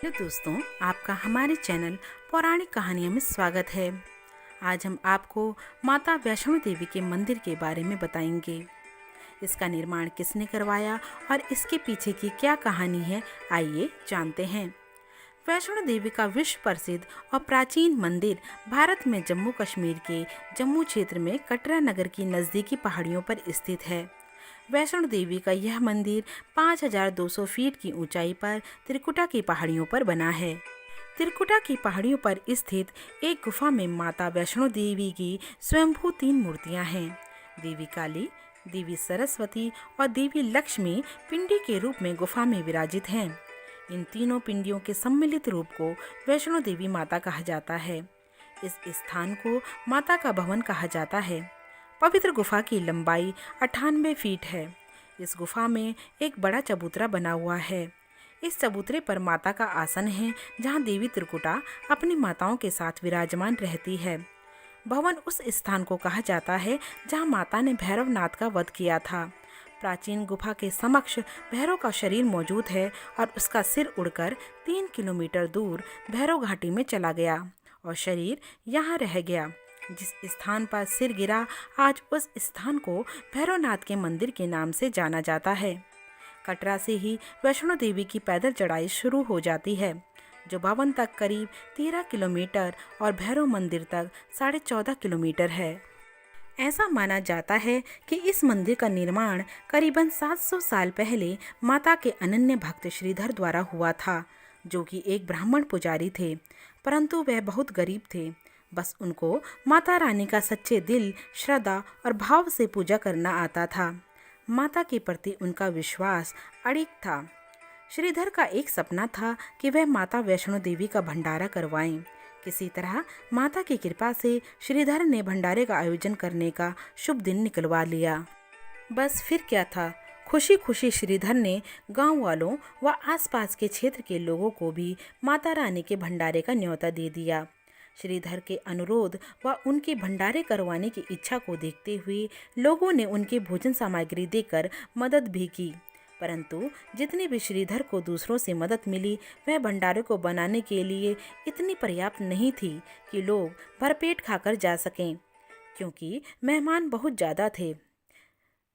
Hello दोस्तों, आपका हमारे चैनल पौराणिक कहानियों में स्वागत है। आज हम आपको माता वैष्णो देवी के मंदिर के बारे में बताएंगे। इसका निर्माण किसने करवाया और इसके पीछे की क्या कहानी है, आइए जानते हैं। वैष्णो देवी का विश्व प्रसिद्ध और प्राचीन मंदिर भारत में जम्मू कश्मीर के जम्मू क्षेत्र में कटरा नगर की नज़दीकी पहाड़ियों पर स्थित है। वैष्णो देवी का यह मंदिर 5200 फीट की ऊंचाई पर त्रिकुटा की पहाड़ियों पर बना है। त्रिकुटा की पहाड़ियों पर स्थित एक गुफा में माता वैष्णो देवी की स्वयंभू 3 मूर्तियां हैं। देवी काली, देवी सरस्वती और देवी लक्ष्मी पिंडी के रूप में गुफा में विराजित हैं। इन तीनों पिंडियों के सम्मिलित रूप को वैष्णो देवी माता कहा जाता है। इस स्थान को माता का भवन कहा जाता है। पवित्र गुफा की लंबाई 98 फीट है। इस गुफा में एक बड़ा चबूतरा बना हुआ है। इस चबूतरे पर माता का आसन है, जहां देवी त्रिकुटा अपनी माताओं के साथ विराजमान रहती है। भवन उस स्थान को कहा जाता है जहां माता ने भैरवनाथ का वध किया था। प्राचीन गुफा के समक्ष भैरव का शरीर मौजूद है और उसका सिर उड़कर 3 किलोमीटर दूर भैरव घाटी में चला गया और शरीर यहाँ रह गया। जिस स्थान पर सिर गिरा, आज उस स्थान को भैरवनाथ के मंदिर के नाम से जाना जाता है। कटरा से ही वैष्णो देवी की पैदल चढ़ाई शुरू हो जाती है, जो भवन तक करीब 13 किलोमीटर और भैरव मंदिर तक 14.5 किलोमीटर है। ऐसा माना जाता है कि इस मंदिर का निर्माण करीबन 700 साल पहले माता के अनन्य भक्त श्रीधर द्वारा हुआ था, जो कि एक ब्राह्मण पुजारी थे, परंतु वह बहुत गरीब थे। बस उनको माता रानी का सच्चे दिल, श्रद्धा और भाव से पूजा करना आता था। माता के प्रति उनका विश्वास अडिग था। श्रीधर का एक सपना था कि वह माता वैष्णो देवी का भंडारा करवाएं। किसी तरह माता की कृपा से श्रीधर ने भंडारे का आयोजन करने का शुभ दिन निकलवा लिया। बस फिर क्या था, खुशी खुशी श्रीधर ने गांव वालों व आसपास के क्षेत्र के लोगों को भी माता रानी के भंडारे का न्योता दे दिया। श्रीधर के अनुरोध व उनके भंडारे करवाने की इच्छा को देखते हुए लोगों ने उनकी भोजन सामग्री देकर मदद भी की, परंतु जितनी भी श्रीधर को दूसरों से मदद मिली, वह भंडारे को बनाने के लिए इतनी पर्याप्त नहीं थी कि लोग भरपेट खाकर जा सकें, क्योंकि मेहमान बहुत ज़्यादा थे।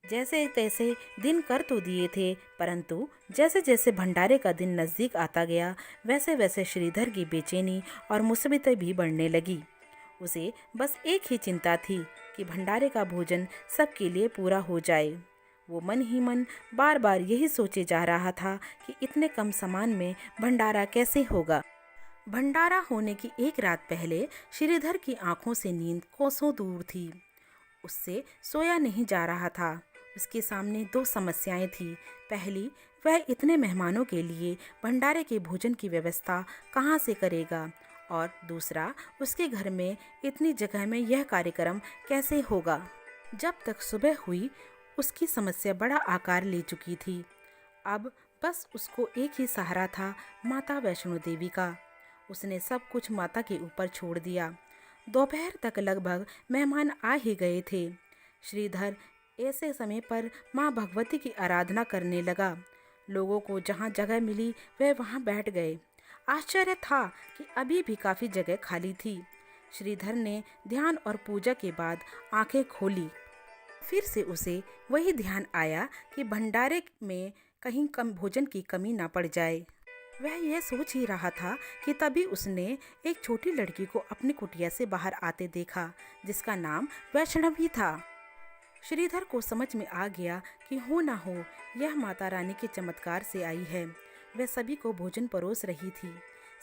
जैसे तैसे दिन कर तो दिए थे, परंतु जैसे जैसे भंडारे का दिन नज़दीक आता गया, वैसे वैसे श्रीधर की बेचैनी और मुसीबतें भी बढ़ने लगी। उसे बस एक ही चिंता थी कि भंडारे का भोजन सबके लिए पूरा हो जाए। वो मन ही मन बार बार यही सोचे जा रहा था कि इतने कम सामान में भंडारा कैसे होगा। भंडारा होने की एक रात पहले श्रीधर की आंखों से नींद कोसों दूर थी। उससे सोया नहीं जा रहा था। उसके सामने 2 समस्याएं थी। पहली, वह इतने मेहमानों के लिए भंडारे के भोजन की व्यवस्था कहाँ से करेगा, और दूसरा, उसके घर में इतनी जगह में यह कार्यक्रम कैसे होगा। जब तक सुबह हुई, उसकी समस्या बड़ा आकार ले चुकी थी। अब बस उसको एक ही सहारा था, माता वैष्णो देवी का। उसने सब कुछ माता के ऊपर छोड़ दिया। दोपहर तक लगभग मेहमान आ ही गए थे। श्रीधर ऐसे समय पर माँ भगवती की आराधना करने लगा। लोगों को जहाँ जगह मिली वह वहाँ बैठ गए। आश्चर्य था कि अभी भी काफ़ी जगह खाली थी। श्रीधर ने ध्यान और पूजा के बाद आंखें खोली। फिर से उसे वही ध्यान आया कि भंडारे में कहीं कम भोजन की कमी ना पड़ जाए। वह यह सोच ही रहा था कि तभी उसने एक छोटी लड़की को अपनी कुटिया से बाहर आते देखा, जिसका नाम वैष्णवी था। श्रीधर को समझ में आ गया कि हो ना हो यह माता रानी के चमत्कार से आई है। वह सभी को भोजन परोस रही थी।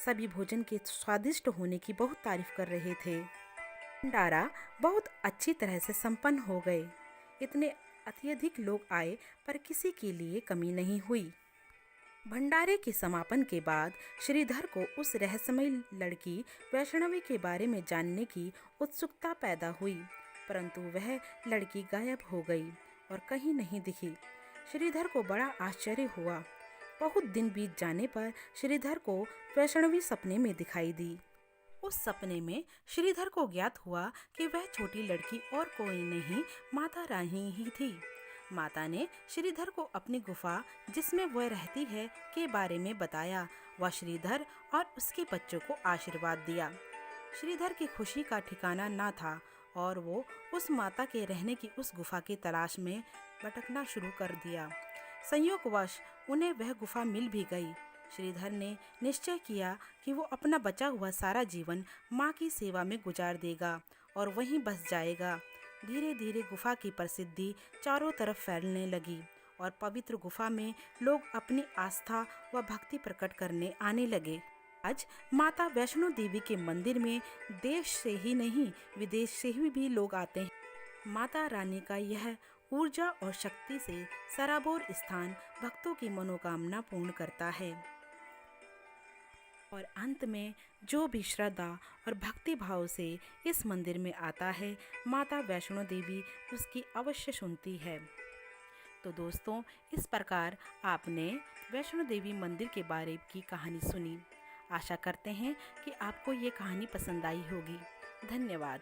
सभी भोजन के स्वादिष्ट होने की बहुत तारीफ कर रहे थे। भंडारा बहुत अच्छी तरह से संपन्न हो गए। इतने अत्यधिक लोग आए, पर किसी के लिए कमी नहीं हुई। भंडारे के समापन के बाद श्रीधर को उस रहस्यमयी लड़की वैष्णवी के बारे में जानने की उत्सुकता पैदा हुई, परंतु वह लड़की गायब हो गई और कहीं नहीं दिखी। श्रीधर को बड़ा आश्चर्य हुआ। बहुत दिन बीत जाने पर श्रीधर को वैष्णवी सपने में दिखाई दी। उस सपने में श्रीधर को ज्ञात हुआ कि वह छोटी लड़की और कोई नहीं, माता रानी ही थी। माता ने श्रीधर को अपनी गुफा जिसमें वह रहती है के बारे में बताया वह श्रीधर और उसके बच्चों को आशीर्वाद दिया। श्रीधर की खुशी का ठिकाना ना था और वो उस माता के रहने की उस गुफा की तलाश में भटकना शुरू कर दिया। संयोगवश उन्हें वह गुफा मिल भी गई। श्रीधर ने निश्चय किया कि वो अपना बचा हुआ सारा जीवन माँ की सेवा में गुजार देगा और वहीं बस जाएगा। धीरे धीरे गुफा की प्रसिद्धि चारों तरफ फैलने लगी और पवित्र गुफा में लोग अपनी आस्था व भक्ति प्रकट करने आने लगे। आज माता वैष्णो देवी के मंदिर में देश से ही नहीं विदेश से भी लोग आते हैं। माता रानी का यह ऊर्जा और शक्ति से सराबोर स्थान भक्तों की मनोकामना पूर्ण करता है। और अंत में जो भी श्रद्धा और भक्ति भाव से इस मंदिर में आता है, माता वैष्णो देवी उसकी अवश्य सुनती है। तो दोस्तों, इस प्रकार आपने वैष्णो देवी मंदिर के बारे की कहानी सुनी। आशा करते हैं कि आपको ये कहानी पसंद आई होगी। धन्यवाद।